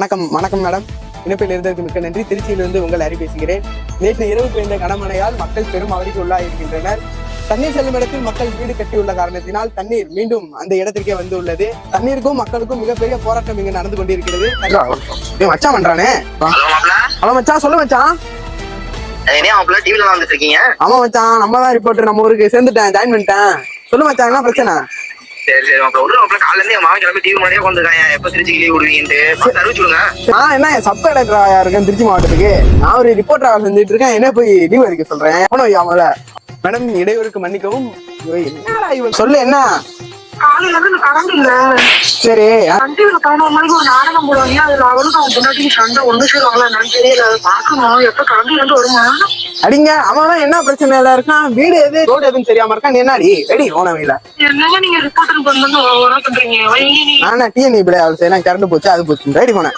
வணக்கம் வணக்கம் மேடம். இணைப்பில் இருந்ததற்கு மிக்க நன்றி. திருச்சியிலிருந்து உங்கள் அறி பேசுகிறேன். நேற்று இரவு பெய்த கனமழையால் மக்கள் பெரும் அவதிக்கு உள்ளாயிருக்கின்றனர். தண்ணீர் செல்லும் இடத்தில் மக்கள் வீடு கட்டியுள்ள காரணத்தினால் தண்ணீர் மீண்டும் அந்த இடத்திற்கே வந்து உள்ளது. தண்ணீருக்கும் மக்களுக்கும் மிகப்பெரிய போராட்டம் இங்கு நடந்து கொண்டிருக்கிறது. மச்சான் பண்றானே. ஹலோ மச்சான், சொல்லு மச்சான். ஆமா மச்சான், நம்ம தான் ரிப்போர்ட்டர். நம்ம ஊருக்கு சேர்ந்துட்டேன், ஜாயின் பண்ணிட்டேன். சொல்லு மச்சான், என்ன பிரச்சனை? சரி சரி காலைல இருந்து மாவன் கிளம்பி டிவி முன்னாடியே உட்காந்துருக்காங்க. எப்ப திருச்சி லீவ் விடுவீங்கன்ட்டு அறிவிச்சுடுங்க. என்ன சப் கலெக்டரா இருக்கேன் திருச்சி மாவட்டத்துக்கு. நான் ஒரு ரிப்போர்ட்டரா செஞ்சுட்டு இருக்கேன். என்ன போய் லீவ் அடிக்க சொல்றேன். அவங்கள மேடம், இடையூறுக்கு மன்னிக்கவும். என்னடா இவன் சொல்லு, என்ன? காலையில இருந்து கரண்ட் இல்ல. சரி, 11 மணிக்கு ஒரு நாடகம் போடுவாங்க. அதுல அவளுக்கு அவன் முன்னாடி சண்டை ஒன்று சேருவாங்களா என்னன்னு தெரியல. அதை பாக்கணும். எப்ப கரண்ட் வந்து வருமா? அடிங்க. அவன் என்ன பிரச்சனையில இருக்கான்? வீடு எது ரோடு எதுன்னு தெரியாம இருக்கான். என்னடி ரெடி ஓனவையில என்னங்க நீங்க ரிப்போர்ட் பண்ணு பண்றீங்க? நானா டிஎன்இ அவள் செய்யலாம். கரண்ட் போச்சு, அது போச்சு. ரெடி போனேன்.